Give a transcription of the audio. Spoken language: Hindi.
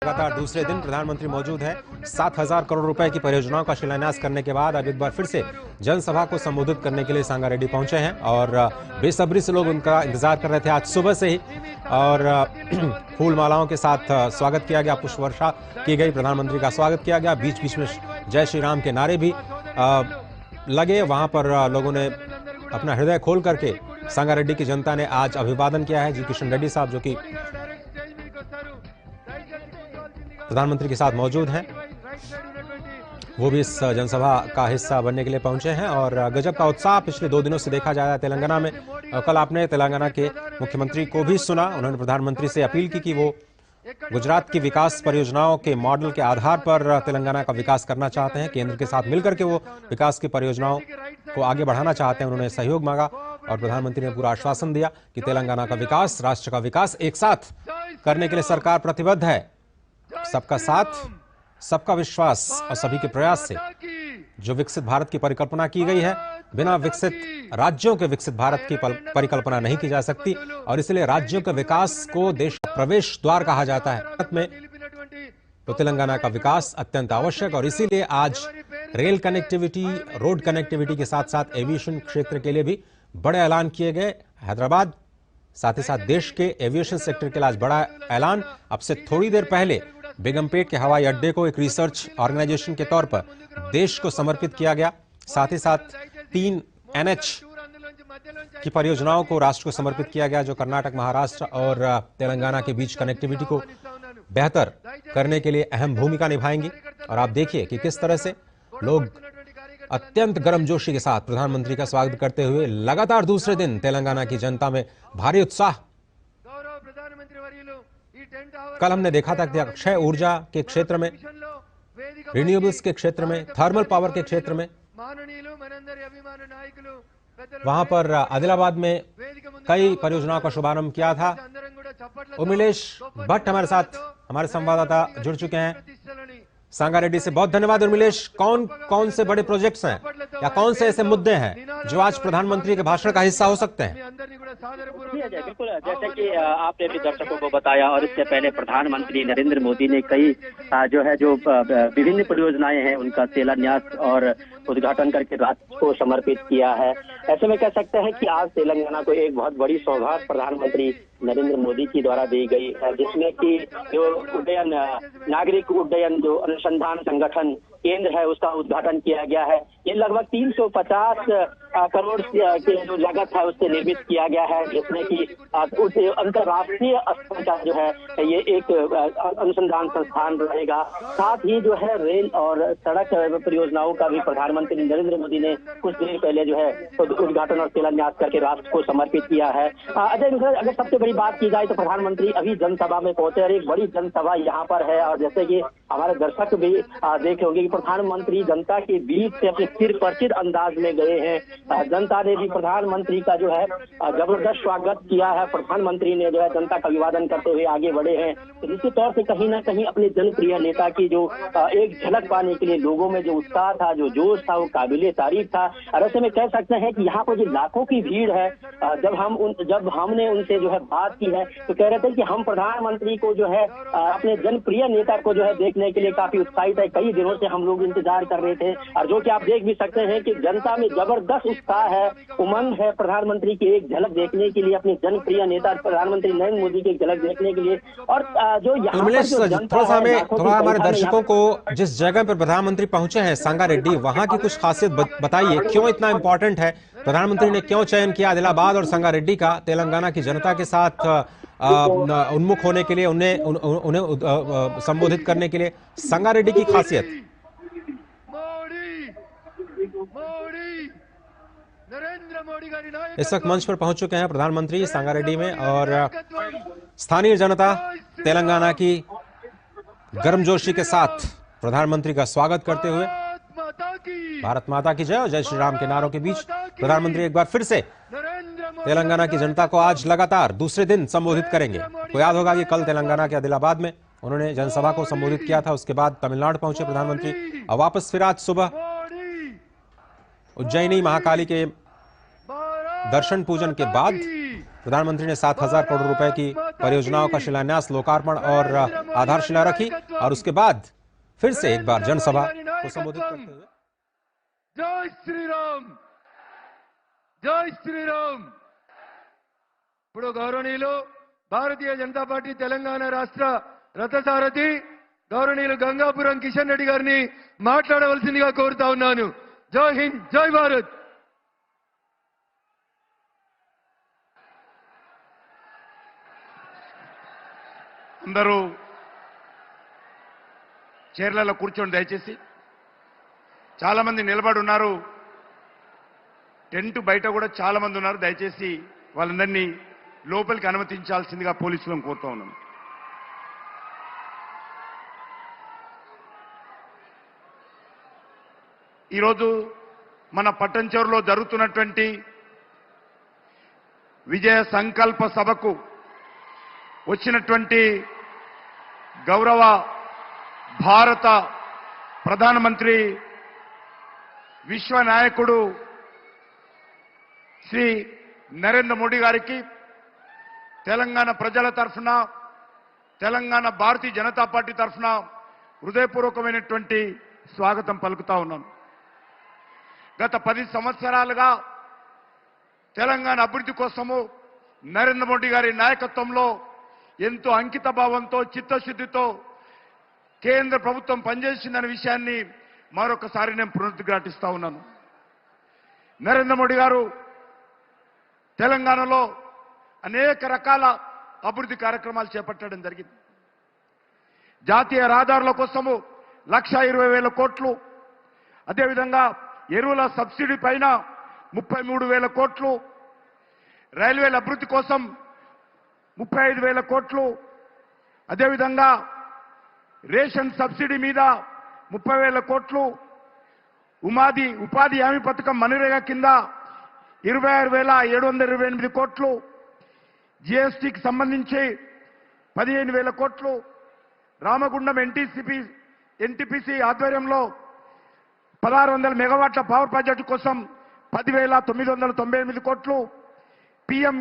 लगातार दूसरे दिन प्रधानमंत्री मौजूद है। 7,000 करोड़ रुपए की परियोजनाओं का शिलान्यास करने के बाद अब एक बार फिर से जनसभा को संबोधित करने के लिए सांगारेड्डी पहुंचे हैं और बेसब्री से लोग उनका इंतजार कर रहे थे आज सुबह से ही। और फूल मालाओं के साथ स्वागत किया गया, पुष्प वर्षा की गई, प्रधानमंत्री का स्वागत किया गया। बीच बीच में जय श्री राम के नारे भी लगे। वहां पर लोगों ने अपना हृदय खोल करके सांगारेड्डी की जनता ने आज अभिवादन किया है। जी किशन रेड्डी साहब जो कि प्रधानमंत्री के साथ मौजूद हैं, वो भी इस जनसभा का हिस्सा बनने के लिए पहुंचे हैं। और गजब का उत्साह पिछले 2 दिनों से देखा जा रहा है तेलंगाना में। कल आपने तेलंगाना के मुख्यमंत्री को भी सुना, उन्होंने प्रधानमंत्री से अपील की कि वो गुजरात की विकास परियोजनाओं के मॉडल के आधार पर तेलंगाना का विकास करना चाहते हैं। केंद्र के साथ मिलकर के वो विकास की परियोजनाओं को आगे बढ़ाना चाहते हैं। उन्होंने सहयोग मांगा और प्रधानमंत्री ने पूरा आश्वासन दिया कि तेलंगाना का विकास, राष्ट्र का विकास एक साथ करने के लिए सरकार प्रतिबद्ध है। सबका साथ, सबका विश्वास और सभी के प्रयास से जो विकसित भारत की परिकल्पना की गई है, बिना विकसित राज्यों के विकसित भारत की परिकल्पना नहीं की जा सकती। और इसलिए राज्यों के विकास को देश का प्रवेश द्वार कहा जाता है। भारत में तो तेलंगाना का विकास अत्यंत आवश्यक, और इसीलिए आज रेल कनेक्टिविटी, रोड कनेक्टिविटी के साथ साथ एविएशन क्षेत्र के लिए भी बड़े ऐलान किए गए। हैदराबाद साथ ही साथ देश के एविएशन सेक्टर के लिए आज बड़ा ऐलान। अब से थोड़ी देर पहले बेगमपेट के हवाई अड्डे को एक रिसर्च ऑर्गेनाइजेशन के तौर पर देश को समर्पित किया गया। साथ ही साथ 3 NH की परियोजनाओं को राष्ट्र को समर्पित किया गया, जो कर्नाटक, महाराष्ट्र और तेलंगाना के बीच कनेक्टिविटी को बेहतर करने के लिए अहम भूमिका निभाएंगी। और आप देखिए कि किस तरह से लोग अत्यंत गर्मजोशी के साथ प्रधानमंत्री का स्वागत करते हुए लगातार दूसरे दिन तेलंगाना की जनता में भारी उत्साह। कल हमने देखा था कि अक्षय ऊर्जा के क्षेत्र में, रिन्यूएबल्स के क्षेत्र में, थर्मल पावर के क्षेत्र में, वहां पर आदिलाबाद में कई परियोजनाओं का शुभारंभ किया था। उर्मिलेश भट्ट हमारे साथ, हमारे संवाददाता जुड़ चुके हैं सांगारेड्डी से। बहुत धन्यवाद उर्मिलेश। कौन कौन से बड़े प्रोजेक्ट्स हैं या कौन से ऐसे मुद्दे हैं जो आज प्रधानमंत्री के भाषण का हिस्सा हो सकते हैं? बिल्कुल, जैसे कि आपने भी दर्शकों को बताया और इससे पहले प्रधानमंत्री नरेंद्र मोदी ने कई जो विभिन्न परियोजनाएं हैं उनका शिलान्यास और उद्घाटन करके राष्ट्र को समर्पित किया है। ऐसे में कह सकते हैं कि आज तेलंगाना को एक बहुत बड़ी सौगात प्रधानमंत्री नरेंद्र मोदी की द्वारा दी गई है, जिसमें कि जो उड्डयन, नागरिक उड्डयन जो अनुसंधान संगठन केंद्र है उसका उद्घाटन किया गया है। ये लगभग 350 करोड़ की जो लागत है उससे निर्मित किया गया है, जिसमें कि अंतर्राष्ट्रीय स्तर का जो है ये एक अनुसंधान संस्थान रहेगा। साथ ही जो है रेल और सड़क परियोजनाओं का भी प्रधानमंत्री नरेंद्र मोदी ने कुछ देर पहले जो है उद्घाटन और शिलान्यास करके राष्ट्र को समर्पित किया है। अजय, अगर सबसे बड़ी बात की जाए तो प्रधानमंत्री अभी जनसभा में पहुंचे और एक बड़ी जनसभा यहाँ पर है। और जैसे कि हमारे दर्शक भी देखे होंगे कि प्रधानमंत्री जनता के बीच से अपने सिर परिचित अंदाज में गए हैं। जनता ने भी प्रधानमंत्री का जो है जबरदस्त स्वागत किया है। प्रधानमंत्री ने जो है जनता का अभिवादन करते हुए आगे बढ़े हैं। तो निश्चित तौर से कहीं ना कहीं अपने जनप्रिय नेता की जो एक झलक पाने के लिए लोगों में जो उत्साह था, जो जोश था, वो काबिले तारीफ था। और ऐसे में कह सकते हैं कि यहाँ पर जो लाखों की भीड़ है, जब हमने उनसे जो है बात की है तो कह रहे थे कि हम प्रधानमंत्री को जो है अपने जनप्रिय नेता को जो है देखने के लिए काफी उत्साहित है। कई दिनों से हम लोग इंतजार कर रहे थे। और जो कि आप देख भी सकते हैं कि जनता में जबरदस्त उत्साह है, उमंग है प्रधानमंत्री की एक झलक देखने के लिए, अपने जनप्रिय नेता प्रधानमंत्री नरेंद्र मोदी की एक झलक देखने के लिए। और जो यहाँ थोड़ा हमारे दर्शकों को जिस जगह पर प्रधानमंत्री पहुंचे हैं सांगारेड्डी, वहां की कुछ खासियत बताइए। क्यों इतना इंपॉर्टेंट है? प्रधानमंत्री ने क्यों चयन किया आदिलाबाद और सांगारेड्डी का तेलंगाना की जनता के साथ उन्मुख होने के लिए, उन्हें संबोधित करने के लिए? सांगारेड्डी की खासियत? इस वक्त मंच पर पहुंच चुके हैं प्रधानमंत्री सांगारेड्डी में और स्थानीय जनता तेलंगाना की गर्मजोशी के साथ प्रधानमंत्री का स्वागत करते हुए भारत माता की जय और जय श्री राम के नारों के बीच प्रधानमंत्री एक बार फिर से तेलंगाना की जनता को आज लगातार दूसरे दिन संबोधित करेंगे। आपको याद होगा कि कल तेलंगाना के आदिलाबाद में उन्होंने जनसभा को संबोधित किया था। उसके बाद तमिलनाडु पहुंचे प्रधानमंत्री और वापस फिर आज सुबह उज्जैनी महाकाली के दर्शन पूजन के बाद प्रधानमंत्री ने 7,000 करोड़ रुपए की परियोजनाओं का शिलान्यास, लोकार्पण और आधारशिला रखी और उसके बाद फिर से एक बार जनसभा को संबोधित करते हुए जय श्री राम, जय श्री राम। ఇప్పుడు గౌరవనీయులు భారతీయ జనతా పార్టీ తెలంగాణ రాష్ట్ర రథసారథి గౌరవనీయులు గంగాపురం కిషన్ రెడ్డి గారిని మాట్లాడవలసిందిగా కోరుతా ఉన్నాను. జై హింద్, జై భారత్. అందరూ చైర్లలో కూర్చోండి దయచేసి. చాలా మంది నిలబడి ఉన్నారు, టెంట్ బయట కూడా చాలా మంది ఉన్నారు. దయచేసి వాళ్ళందరినీ లోపలికి అనుమతించాల్సిందిగా పోలీసులను కోరుతా ఉన్నాను. ఈరోజు మన పట్టంచెరులో జరుగుతున్నటువంటి విజయ సంకల్ప సభకు వచ్చినటువంటి గౌరవ భారత ప్రధానమంత్రి విశ్వ నాయకుడు శ్రీ నరేంద్ర మోడీ గారికి తెలంగాణ ప్రజల తరఫున, తెలంగాణ భారతీయ జనతా పార్టీ తరఫున హృదయపూర్వకమైనటువంటి స్వాగతం పలుకుతా ఉన్నాను. గత 10 సంవత్సరాలుగా తెలంగాణ అభివృద్ధి కోసము నరేంద్ర మోడీ గారి నాయకత్వంలో ఎంతో అంకిత భావంతో, చిత్తశుద్ధితో కేంద్ర ప్రభుత్వం పనిచేసిందనే విషయాన్ని మరొకసారి నేను పునరుద్ఘాటిస్తా ఉన్నాను. నరేంద్ర మోడీ గారు తెలంగాణలో అనేక రకాల అభివృద్ధి కార్యక్రమాలు చేపట్టడం జరిగింది. జాతీయ రహదారుల కోసము 1,20,000 కోట్లు, అదేవిధంగా ఎరువుల సబ్సిడీ పైన 33,000 కోట్లు, రైల్వేల అభివృద్ధి కోసం 35,000 కోట్లు, అదేవిధంగా రేషన్ సబ్సిడీ మీద 30,000 కోట్లు, ఉపాధి హామీ పథకం మనరేగా కింద 26,728 కోట్లు, జీఎస్టీకి సంబంధించి 15,000 కోట్లు, రామగుండం ఎన్టీపీసీ ఆధ్వర్యంలో 1,600 మెగావాట్ల పవర్ ప్రాజెక్టు కోసం 10,998 కోట్లు, పీఎం